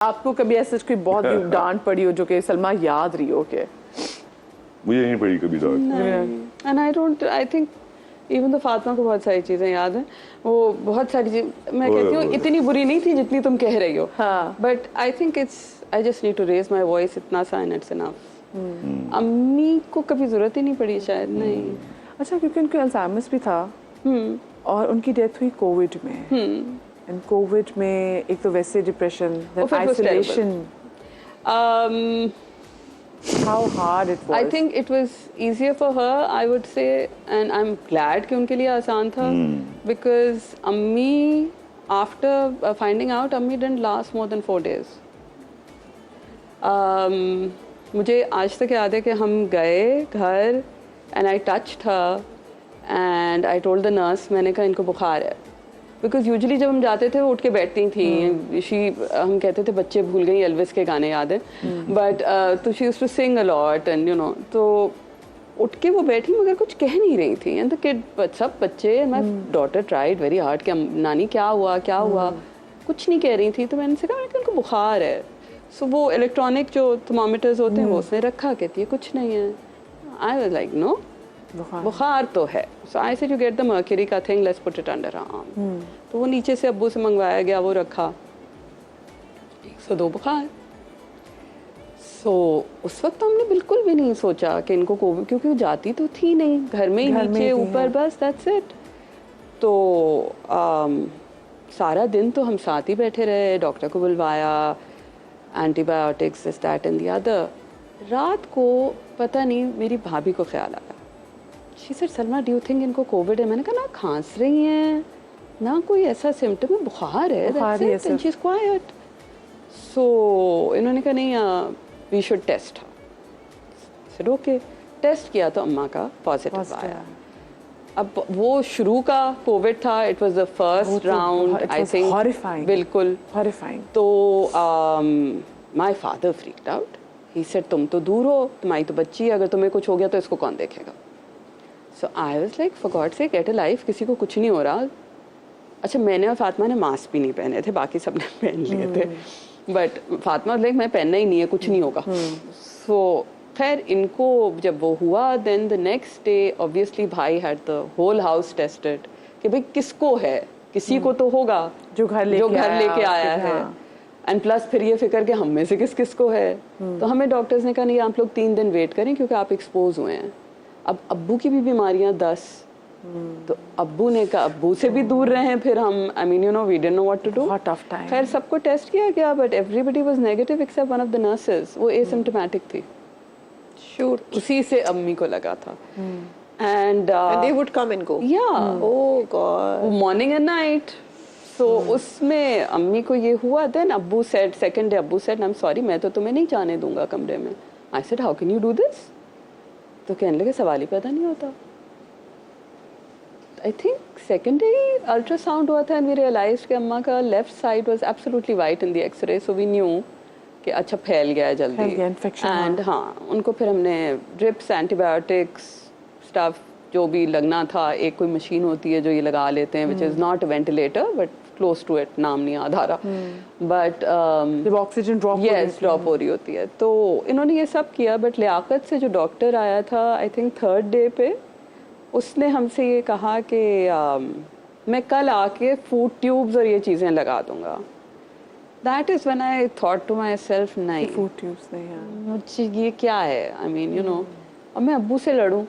आपको कभी ऐसा कोई बहुत डांट पड़ी हो जो कि सलमा याद रही हो के? मुझे नहीं पड़ी कभी डांट। एंड आई थिंक इवन तो फातिमा को बहुत सारी चीजें याद हैं। वो बहुत सारी चीज मैं कहती हूँ इतनी बुरी नहीं थी जितनी तुम कह रही हो। हाँ। But I think I just need to raise my voice इतना सा एंड इट्स इनफ। अम्मी को कभी जरूरत ही नहीं पड़ी शायद। नहीं। अच्छा, क्योंकि उनको अल्जाइमर्स भी था और उनकी डेथ हुई कोविड में। एंड कोविड में एक तो वैसे depression, isolation, how hard it was. I think it was easier for her, I would say, and I'm glad कि उनके लिए आसान था because अम्मी after finding out अम्मी didn't last more than 4 days. मुझे आज तक याद है कि हम गए घर and I touched her and I told the nurse, मैंने कहा इनको बुखार है, बिकॉज यूजली जब हम जाते थे वो उठ के बैठती थी। हम कहते थे बच्चे भूल गई एल्विस के गाने याद है, बट तो she used to sing a lot and you know, तो उठ के वो बैठी मगर कुछ कह नहीं रही थी। एंड द किड, सब बच्चे, my daughter tried very hard कि नानी क्या हुआ क्या हुआ, कुछ नहीं कह रही थी। तो मैंने कहा उनको बुखार है। सो वो इलेक्ट्रॉनिक जो थर्मामीटर्स होते हैं वो उसने रखा, कहती है कुछ नहीं है। आई वाज लाइक नो, बुखार तो है। So I said you get the mercury का thing, let's put it under arm. तो वो नीचे से अब्बू से मंगवाया गया, वो रखा 102 बुखार। सो उस वक्त हमने बिल्कुल भी नहीं सोचा कि इनको कोविड, क्योंकि वो जाती तो थी नहीं, घर में ही नीचे ऊपर बस, दैट्स इट। तो सारा दिन तो हम साथ ही बैठे रहे, डॉक्टर को बुलवाया, antibiotics, this that and the other. रात को पता नहीं मेरी भाभी को ख्याल आया, she said Salma do you think इनको कोविड है? मैंने कहा ना खांस रही हैं ना, कोई ऐसा सिम्टम है, बुखार है, that's it, she is quite. So इन्होंने कहा नहीं वी शुड टेस्ट। फिर ओके, टेस्ट किया तो अम्मा का पॉजिटिव आया। अब वो शुरू का कोविड था, it was the first round, I think, बिल्कुल हॉरिफाइंग। तो my father freaked out, he said तुम तो दूर हो, तुम्हारी तो बच्ची है, अगर तुम्हें कुछ हो गया तो इसको कौन देखेगा? So I was like for God sake get a life, किसी को कुछ नहीं हो रहा। अच्छा, मैंने और फातिमा ने मास्क भी नहीं पहने थे, बाकी सबने पहन लिए थे, बट फातिमा लाइक मैं पहनना ही नहीं है, कुछ नहीं होगा। सो खैर इनको जब वो हुआ, then the next day obviously भाई had the whole house tested कि भाई किसको है, किसी को तो होगा जो घर लेके आया है। एंड प्लस फिर ये फिक्र कि हम में से किस किस को है। तो हमें डॉक्टर्स ने कहा नहीं, आप लोग 3 दिन वेट करें क्योंकि आप एक्सपोज हुए हैं। अब अब्बू की भी बीमारियां 10, तो अब्बू ने कहा अब्बू से भी दूर रहे, फिर हम I mean you know we didn't know what to do. खैर सबको टेस्ट किया गया, but everybody was negative except one of the nurses, वो एसिम्प्टोमेटिक थी। शूट उसी से अम्मी को लगा था। And they would come and go. Yeah. Oh God. Morning and night. So उसमें अम्मी को ये हुआ, then अब्बू said, second day अब्बू said, I'm sorry, मैं तो तुम्हें नहीं जाने दूंगा कमरे में। I said, how can you do this? तो कहने लगे सवाल ही पैदा नहीं होता। I think second day ultrasound हुआ था and we realized कि अम्मा का left side was absolutely white in the X-ray, so we knew कि अच्छा फैल गया है जल्दी। एंड हाँ, उनको फिर हमने ड्रिप्स, एंटीबायोटिक्स, स्टफ जो भी लगना था, एक कोई मशीन होती है जो ये लगा लेते हैं, which is not a ventilator but close to it, नाम नहीं याद आ रहा, बट ऑक्सीजन ड्रॉप हो रही होती है। तो इन्होंने ये सब किया, बट लियाकत से जो डॉक्टर आया था आई थिंक 3rd डे पे, उसने हमसे ये कहा कि मैं कल आके फूड ट्यूब्स और ये चीज़ें लगा दूंगा। That is when I thought to myself, नहीं, फूड ट्यूब्स नहीं है, मुझे ये क्या है, आई मीन यू नो, अब मैं अब्बू से लड़ूं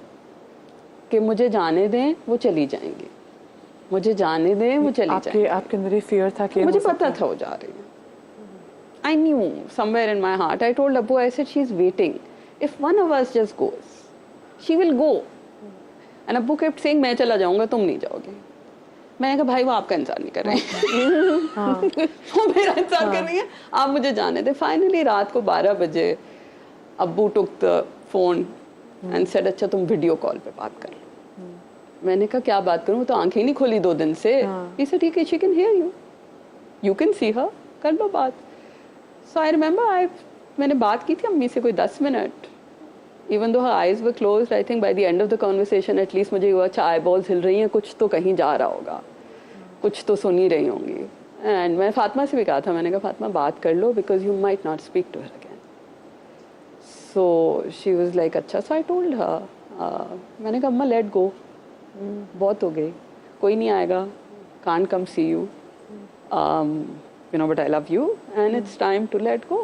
कि मुझे जाने दें, वो चली जाएंगी, मुझे जाने दें, वो चली जाएंगी। आपके अंदर ये फियर था कि मुझे पता था वो जा रही है। I knew somewhere in my heart. I told Abbu, I said she is waiting. If one of us just goes, she will go. And Abbu kept saying, मैं चला जाऊंगा, तुम नहीं जाओगे। मैंने कहा भाई वो आपका इंतजार नहीं कर रहे हैं, वो मेरा इंतजार कर रही है, आप मुझे जाने दे। फाइनली रात को 12 बजे अब्बू took the phone and said अच्छा तुम वीडियो कॉल पे बात कर लो। मैंने कहा क्या बात करूं, तो आंखें नहीं खोली 2 दिन से। ही सेड ठीक है, she can hear you, you can see her, कर लो बात। सो आई रिमेंबर मैंने बात की थी अम्मी से कोई 10 minute, even though her eyes were closed, I think by the end of the conversation at least मुझे हुआ अच्छा आई बॉल्स हिल रही हैं, कुछ तो कहीं जा रहा होगा, कुछ तो सुन ही रही होंगी। एंड मैं फातिमा से भी कहा था, मैंने कहा फातिमा बात कर लो because you might not speak to her again. So she was like अच्छा. सो आई टोल्ड हर, मैंने कहा अम्मा लेट गो, बहुत हो गई, कोई नहीं आएगा, can't come see you, you know, but I love you and it's time to let go.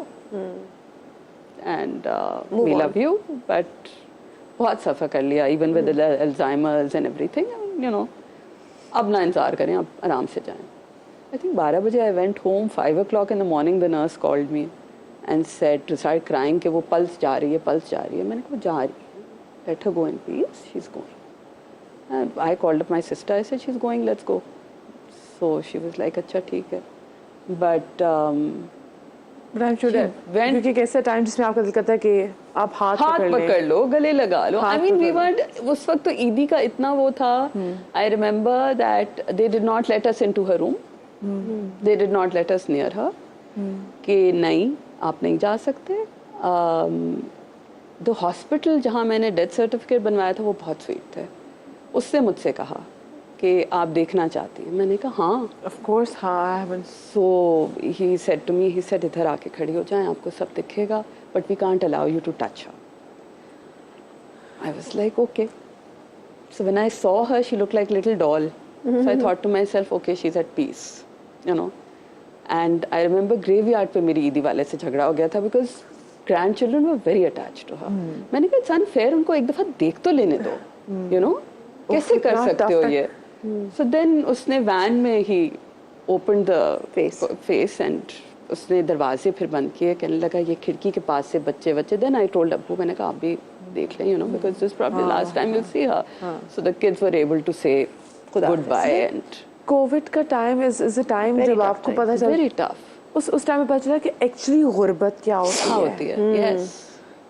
And we on. love you, but बहुत सफ़र कर लिया, even with the Alzheimer's and everything, you know, अब ना इंतज़ार करें, अब आराम से जाएं. I think 12 बजे I went home. 5 o'clock in the morning the nurse called me and said, started crying कि वो पल्स जा रही है, पल्स जा रही है. मैंने कहा जा रही है, let her go in peace, she's going. And I called up my sister, I said she's going, let's go. So she was like अच्छा ठीक है. But क्योंकि कैसा टाइम जिसमें आपका दिल करता है कि आप हाथ पकड़ लो, गले लगा लो. हाथ I mean we पकड़ were, उस वक्त तो ईदी का इतना वो था. I remember that they did not let us into her room. They did not let us near her. कि नहीं आप नहीं जा सकते. The hospital जहाँ मैंने डेथ सर्टिफिकेट बनवाया था वो बहुत स्वीट थे. उससे मुझसे कहा कि आप देखना चाहती हैं. मैंने कहा हाँ. Of course, हाँ, I haven't. So he said to me, he said इधर आके खड़ी हो जाएं, आपको सब दिखेगा, but we can't allow you to touch her. I was like okay. So when I saw her, she looked like little doll. So I thought to myself, okay, she's at peace, you know. And I remember graveyard पे मेरी ईदी वाले से झगड़ा हो गया था because grandchildren were very attached to her. मैंने कहा it's unfair, उनको एक दफा देख तो लेने दो, you know. कैसे कर सकते हो ये? So then उसने वैन में ही opened the face and उसने दरवाजे फिर बंद किए. कहने लगा ये खिड़की के पास से बच्चे. Then I told अब्बू, मैंने कहा आप भी देख लें, you know, because this is probably the last time you'll see her. So the kids were able to say goodbye. And Covid का टाइम is a time जब आपको पता चला, very tough. उस टाइम में पता चला कि एक्चुअली गुर्बत क्या होती है. Yes.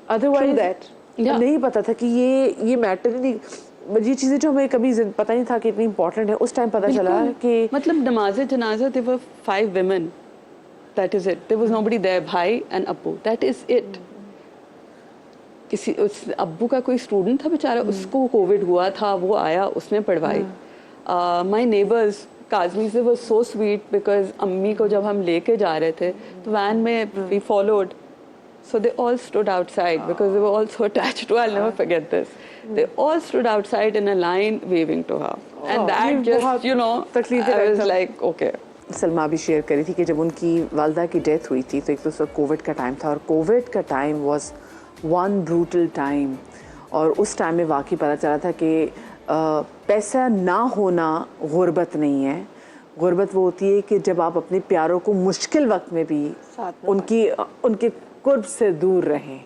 Otherwise that. Yeah. नहीं पता था कि ये मैटर ही नहीं. ये चीज़ें जो हमें कभी पता नहीं था कि इतनी इम्पोर्टेंट है, उस टाइम पता चला कि मतलब नमाज़े जनाजा there were 5 women. That is it. There was nobody there. भाई and अब्बू. That is it. किसी उस अब्बू का कोई स्टूडेंट था बेचारा, उसको कोविड हुआ था, वो आया, उसने पढ़वाई. My neighbors, काजमी से was so sweet because अम्मी को जब हम लेके जा रहे थे तो वैन में we followed. So they all stood outside because they were all so attached to her. I'll never forget this. They all stood outside in a line waving to her. And that just, you know, I was like, okay. Salma भी share करी थी कि जब उनकी वालदा की death हुई थी तो एक तो उस वक्त कोविड का टाइम था और कोविड का time was one brutal time. और उस टाइम में वाकई पता चला था कि पैसा ना होना गुर्बत नहीं है. गुर्बत वो होती है कि जब आप अपने प्यारों को मुश्किल वक्त में भी उनके कुर्ब से दूर रहें.